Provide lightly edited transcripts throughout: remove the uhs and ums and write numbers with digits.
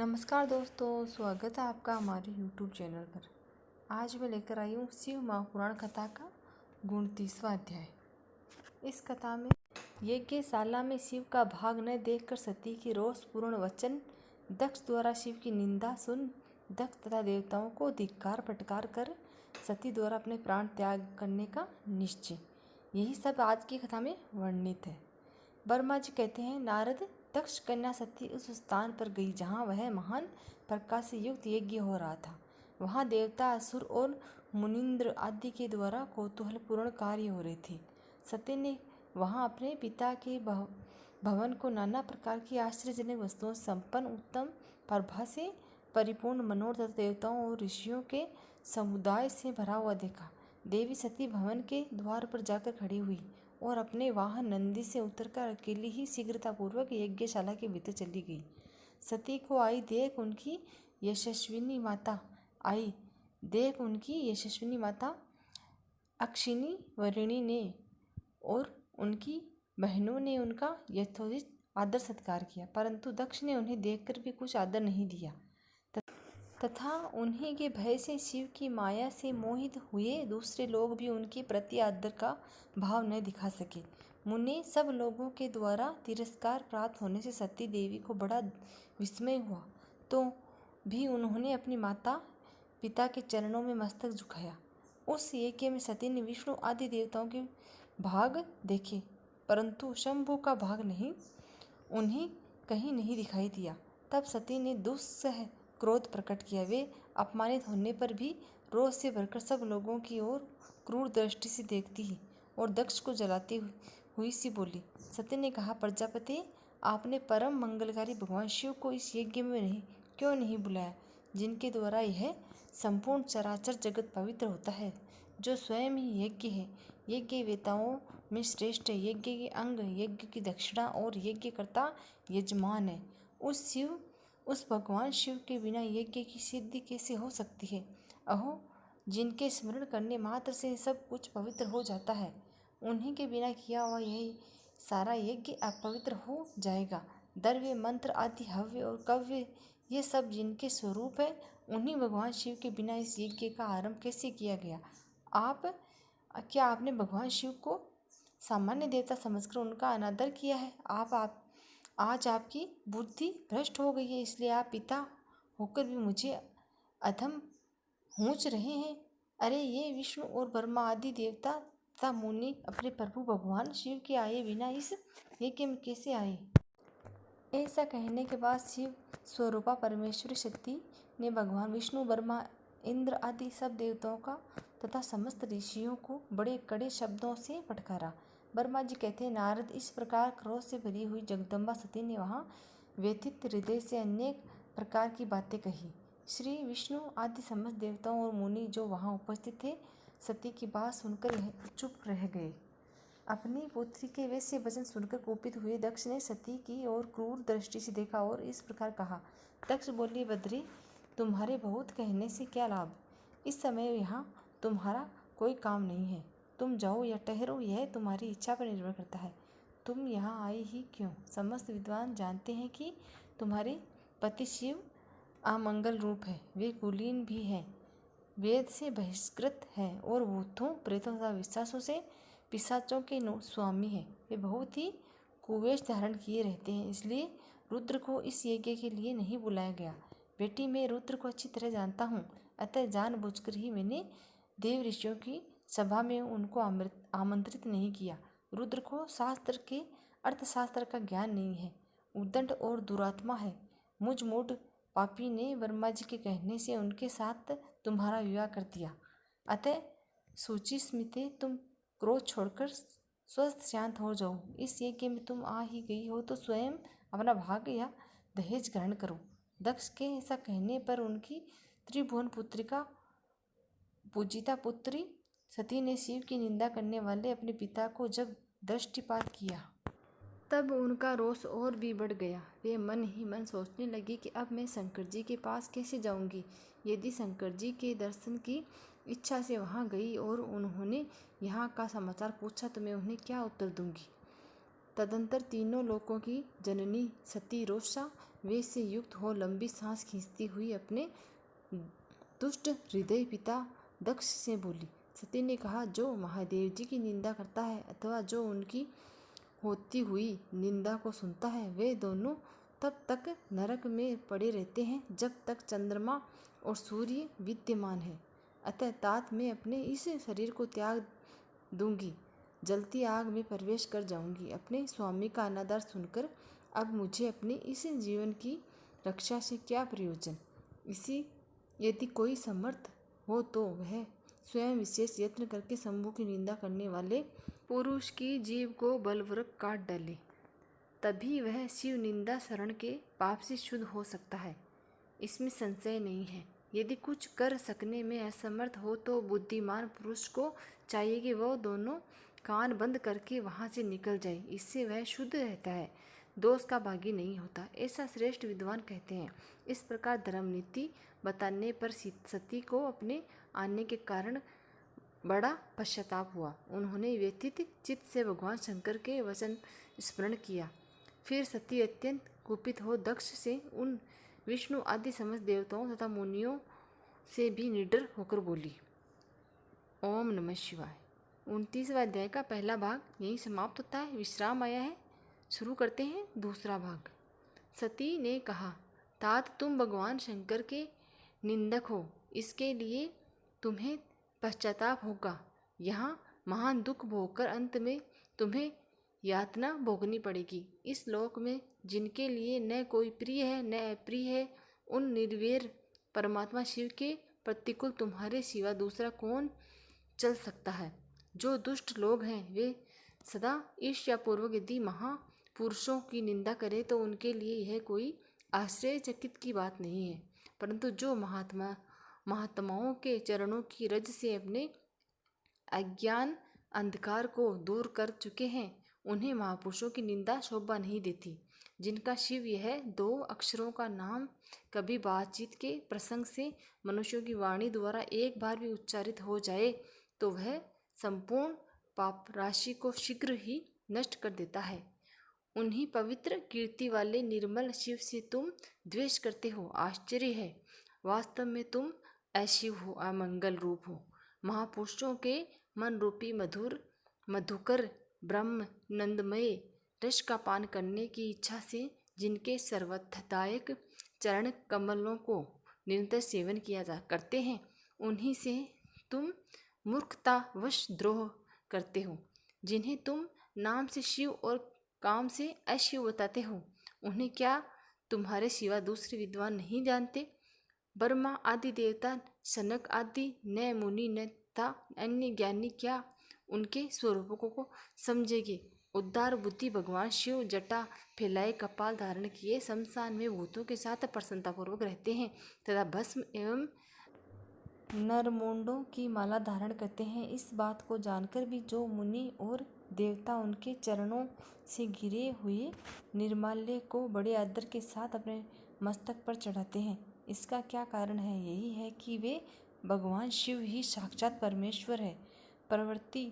नमस्कार दोस्तों, स्वागत है आपका हमारे YouTube चैनल पर। आज मैं लेकर आई हूँ शिव महापुराण कथा का 29वां अध्याय। इस कथा में यज्ञशाला में शिव का भाग न देखकर सती की रोषपूर्ण वचन दक्ष द्वारा शिव की निंदा सुन दक्ष तथा देवताओं को धिक्कार फटकार कर सती द्वारा अपने प्राण त्याग करने का निश्चय, यही सब आज की कथा में वर्णित है। ब्रह्मा जी कहते हैं, नारद दक्ष कन्या सती उस स्थान पर गई जहाँ वह महान प्रकाश से युक्त यज्ञ हो रहा था। वहाँ देवता, असुर और मुनिंद्र आदि के द्वारा कौतूहलपूर्ण कार्य हो रहे थे। सती ने वहाँ अपने पिता के भवन को नाना प्रकार की आश्चर्यजनक वस्तुओं संपन्न, उत्तम प्रभा से परिपूर्ण, मनोहर तथा देवताओं और ऋषियों के समुदाय से भरा हुआ देखा। देवी सती भवन के द्वार पर जाकर खड़ी हुई और अपने वाहन नंदी से उतरकर अकेली ही शीघ्रतापूर्वक यज्ञशाला के भीतर चली गई। सती को आई देख उनकी यशस्विनी माता अक्षिणी वरिणी ने और उनकी बहनों ने उनका यथोचित आदर सत्कार किया, परंतु दक्ष ने उन्हें देखकर भी कुछ आदर नहीं दिया तथा उन्हीं के भय से शिव की माया से मोहित हुए दूसरे लोग भी उनके प्रति आदर का भाव न दिखा सके। मुने सब लोगों के द्वारा तिरस्कार प्राप्त होने से सती देवी को बड़ा विस्मय हुआ, तो भी उन्होंने अपनी माता पिता के चरणों में मस्तक झुकाया। उस यज्ञ में सती ने विष्णु आदि देवताओं के भाग देखे, परंतु शंभु का भाग उन्हें कहीं नहीं दिखाई दिया। तब सती ने दुस्सह क्रोध प्रकट किया। वे अपमानित होने पर भी रोष से भरकर सब लोगों की ओर क्रूर दृष्टि से देखती ही और दक्ष को जलाती हुई सी बोली। सती ने कहा, प्रजापति, आपने परम मंगलकारी भगवान शिव को इस यज्ञ में क्यों नहीं बुलाया, जिनके द्वारा यह संपूर्ण चराचर जगत पवित्र होता है, जो स्वयं ही यज्ञ है, यज्ञ वेताओं में श्रेष्ठ है, यज्ञ के अंग, यज्ञ की दक्षिणा और यज्ञकर्ता यजमान है। उस भगवान शिव के बिना यज्ञ की सिद्धि कैसे हो सकती है? अहो, जिनके स्मरण करने मात्र से सब कुछ पवित्र हो जाता है, उन्हीं के बिना किया हुआ यह सारा यज्ञ अपवित्र हो जाएगा। द्रव्य, मंत्र आदि, हव्य और कव्य, ये सब जिनके स्वरूप है, उन्हीं भगवान शिव के बिना इस यज्ञ का आरंभ कैसे किया गया? क्या आपने भगवान शिव को सामान्य देवता समझकर उनका अनादर किया है? आज आपकी बुद्धि भ्रष्ट हो गई है, इसलिए आप पिता होकर भी मुझे अधम पूछ रहे हैं। अरे, ये विष्णु और ब्रह्मा आदि देवता तथा मुनि अपने प्रभु भगवान शिव के आए बिना इस यज्ञ में कैसे आए? ऐसा कहने के बाद शिव स्वरूपा परमेश्वरी शक्ति ने भगवान विष्णु, ब्रह्मा, इंद्र आदि सब देवताओं का तथा समस्त ऋषियों को बड़े कड़े शब्दों से फटकारा। ब्रह्मा जी कहते हैं, नारद, इस प्रकार क्रोध से भरी हुई जगदम्बा सती ने वहाँ व्यथित हृदय से अनेक प्रकार की बातें कही। श्री विष्णु आदि समस्त देवताओं और मुनि जो वहाँ उपस्थित थे, सती की बात सुनकर चुप रह गए। अपनी पुत्री के वैसे वचन सुनकर कुपित हुए दक्ष ने सती की ओर क्रूर दृष्टि से देखा और इस प्रकार कहा। दक्ष बोली, बद्री, तुम्हारे बहुत कहने से क्या लाभ? इस समय यहाँ तुम्हारा कोई काम नहीं है, तुम जाओ या ठहरो, यह तुम्हारी इच्छा पर निर्भर करता है। तुम यहाँ आई ही क्यों? समस्त विद्वान जानते हैं कि तुम्हारे पति शिव अमंगल रूप है, वे कुलीन भी हैं, वेद से बहिष्कृत हैं और भूतों, प्रेतों तथा विश्वासों से पिशाचों के स्वामी हैं। वे बहुत ही कुवेश धारण किए रहते हैं, इसलिए रुद्र को इस यज्ञ के लिए नहीं बुलाया गया। बेटी, मैं रुद्र को अच्छी तरह जानता हूँ, अतः जानबूझकर ही मैंने देव ऋषियों की सभा में उनको आमंत्रित नहीं किया। रुद्र को शास्त्र के अर्थशास्त्र का ज्ञान नहीं है, उद्दंड और दुरात्मा है। मुझ मूढ़ पापी ने ब्रह्मा जी के कहने से उनके साथ तुम्हारा विवाह कर दिया। अतः सूची स्मिते, तुम क्रोध छोड़कर स्वस्थ शांत हो जाओ। इस यज्ञ में तुम आ ही गई हो तो स्वयं अपना भाग या दहेज ग्रहण करो। दक्ष के ऐसा कहने पर उनकी त्रिभुवन पुत्रिका पूजिता पुत्री सती ने शिव की निंदा करने वाले अपने पिता को जब दृष्टिपात किया, तब उनका रोष और भी बढ़ गया। वे मन ही मन सोचने लगी कि अब मैं शंकर जी के पास कैसे जाऊंगी? यदि शंकर जी के दर्शन की इच्छा से वहां गई और उन्होंने यहाँ का समाचार पूछा तो मैं उन्हें क्या उत्तर दूंगी? तदंतर तीनों लोकों की जननी सती रोषा वे से युक्त हो लंबी सांस खींचती हुई अपने दुष्ट हृदय पिता दक्ष से बोली। सती ने कहा, जो महादेव जी की निंदा करता है अथवा जो उनकी होती हुई निंदा को सुनता है, वे दोनों तब तक नरक में पड़े रहते हैं जब तक चंद्रमा और सूर्य विद्यमान है। अतः तात मैं अपने इस शरीर को त्याग दूंगी, जलती आग में प्रवेश कर जाऊंगी। अपने स्वामी का अनादर सुनकर अब मुझे अपने इस जीवन की रक्षा से क्या प्रयोजन। इसी यदि कोई समर्थ हो तो वह स्वयं विशेष यत्न करके शंभु की निंदा करने वाले पुरुष की जीभ को बलपूर्वक काट डाले, तभी वह शिव निंदा शरण के पाप से शुद्ध हो सकता है, इसमें संशय नहीं है। यदि कुछ कर सकने में असमर्थ हो तो बुद्धिमान पुरुष को चाहिए कि वह दोनों कान बंद करके वहाँ से निकल जाए, इससे वह शुद्ध रहता है, दोष का भागी नहीं होता, ऐसा श्रेष्ठ विद्वान कहते हैं। इस प्रकार धर्म नीति बताने पर सती को अपने आने के कारण बड़ा पश्चाताप हुआ। उन्होंने व्यथित चित्त से भगवान शंकर के वचन स्मरण किया। फिर सती अत्यंत कुपित हो दक्ष से, उन विष्णु आदि समस्त देवताओं तथा मुनियों से भी निडर होकर बोली। ओम नमः शिवाय। 29वां अध्याय का पहला भाग यहीं समाप्त होता है। विश्राम आया है, शुरू करते हैं दूसरा भाग। सती ने कहा, तात तुम भगवान शंकर के निंदक हो, इसके लिए तुम्हें पश्चाताप होगा। यहाँ महान दुख भोगकर अंत में तुम्हें यातना भोगनी पड़ेगी। इस लोक में जिनके लिए न कोई प्रिय है न अप्रिय है, उन निर्वैर परमात्मा शिव के प्रतिकूल तुम्हारे सिवा दूसरा कौन चल सकता है। जो दुष्ट लोग हैं वे सदा ईर्ष्यापूर्वक यदि महापुरुषों की निंदा करें तो उनके लिए यह कोई आश्चर्यचकित की बात नहीं है, परंतु जो महात्माओं के चरणों की रज से अपने अज्ञान अंधकार को दूर कर चुके हैं, उन्हें महापुरुषों की निंदा शोभा नहीं देती। जिनका शिव यह 2 अक्षरों का नाम कभी बातचीत के प्रसंग से मनुष्यों की वाणी द्वारा एक बार भी उच्चारित हो जाए तो वह संपूर्ण पाप राशि को शीघ्र ही नष्ट कर देता है। उन्हीं पवित्र कीर्ति वाले निर्मल शिव से तुम द्वेष करते हो। आश्चर्य है, वास्तव में तुम अशिव हो, अमंगल रूप हो। महापुरुषों के मन रूपी मधुकर ब्रह्म नंदमय रस का पान करने की इच्छा से जिनके सर्वथदायक चरण कमलों को निरंतर सेवन किया जा करते हैं, उन्हीं से तुम मूर्खतावश द्रोह करते हो। जिन्हें तुम नाम से शिव और काम से अशिव बताते हो, उन्हें क्या तुम्हारे सिवा दूसरे विद्वान नहीं जानते। ब्रह्मा आदि देवता, सनक आदि न मुनि न था अन्य ज्ञानी क्या उनके स्वरूपों को समझेंगे। उदार बुद्धि भगवान शिव जटा फैलाए कपाल धारण किए शमशान में भूतों के साथ प्रसन्नतापूर्वक रहते हैं तथा भस्म एवं नरमुंडों की माला धारण करते हैं। इस बात को जानकर भी जो मुनि और देवता उनके चरणों से घिरे हुए निर्माल्य को बड़े आदर के साथ अपने मस्तक पर चढ़ाते हैं, इसका क्या कारण है। यही है कि वे भगवान शिव ही साक्षात परमेश्वर है। प्रवृत्ति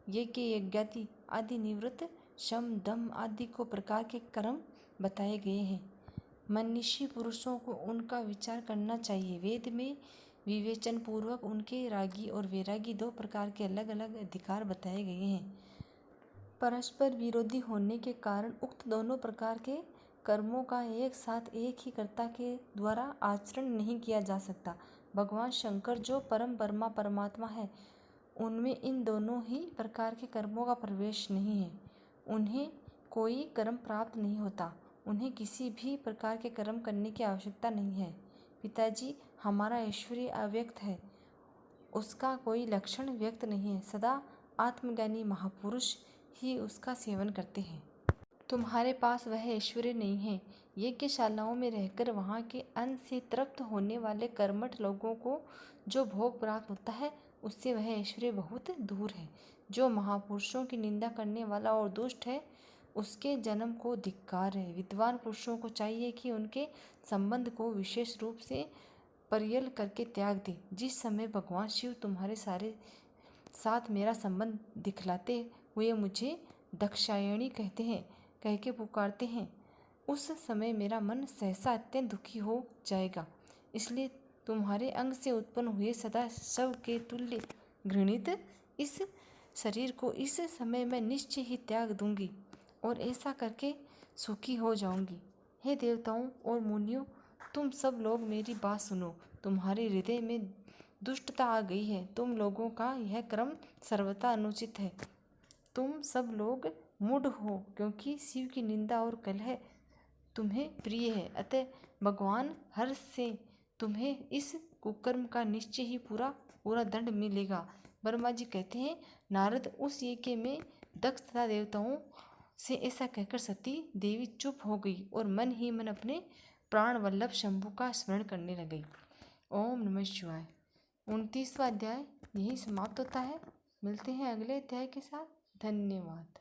यज्ञ यज्ञादि आदि निवृत्त शम दम आदि को प्रकार के कर्म बताए गए हैं। मनीषी पुरुषों को उनका विचार करना चाहिए। वेद में विवेचन पूर्वक उनके रागी और वैरागी 2 प्रकार के अलग अलग अधिकार बताए गए हैं। परस्पर विरोधी होने के कारण उक्त दोनों प्रकार के कर्मों का एक साथ एक ही कर्ता के द्वारा आचरण नहीं किया जा सकता। भगवान शंकर जो परम परमात्मा है, उनमें इन दोनों ही प्रकार के कर्मों का प्रवेश नहीं है। उन्हें कोई कर्म प्राप्त नहीं होता, उन्हें किसी भी प्रकार के कर्म करने की आवश्यकता नहीं है। पिताजी, हमारा ऐश्वर्य अव्यक्त है, उसका कोई लक्षण व्यक्त नहीं है। सदा आत्मज्ञानी महापुरुष ही उसका सेवन करते हैं। तुम्हारे पास वह ऐश्वर्य नहीं है। यज्ञशालाओं में रहकर वहाँ के अन्न से तृप्त होने वाले कर्मठ लोगों को जो भोग प्राप्त होता है, उससे वह ऐश्वर्य बहुत दूर है। जो महापुरुषों की निंदा करने वाला और दुष्ट है, उसके जन्म को धिक्कार है। विद्वान पुरुषों को चाहिए कि उनके संबंध को विशेष रूप से परियल करके त्याग दे। जिस समय भगवान शिव तुम्हारे साथ मेरा संबंध दिखलाते हुए मुझे दक्षायणी कहते हैं, कह के पुकारते हैं, उस समय मेरा मन सहसा अत्यंत दुखी हो जाएगा। इसलिए तुम्हारे अंग से उत्पन्न हुए सदा शव के तुल्य घृणित इस शरीर को इस समय मैं निश्चय ही त्याग दूंगी और ऐसा करके सुखी हो जाऊंगी। हे देवताओं और मुनियों, तुम सब लोग मेरी बात सुनो। तुम्हारे हृदय में दुष्टता आ गई है। तुम लोगों का यह क्रम सर्वथा अनुचित है। तुम सब लोग मूढ़ हो, क्योंकि शिव की निंदा और कलह तुम्हें प्रिय है। अतः भगवान हर्ष से तुम्हें इस कुकर्म का निश्चय ही पूरा दंड मिलेगा। ब्रह्मा जी कहते हैं, नारद उस यज्ञ में दक्ष तथा देवताओं से ऐसा कहकर सती देवी चुप हो गई और मन ही मन अपने प्राण वल्लभ शंभु का स्मरण करने लगी। ओम नमः शिवाय। 29वां अध्याय यही समाप्त होता है। मिलते हैं अगले अध्याय के साथ। धन्यवाद।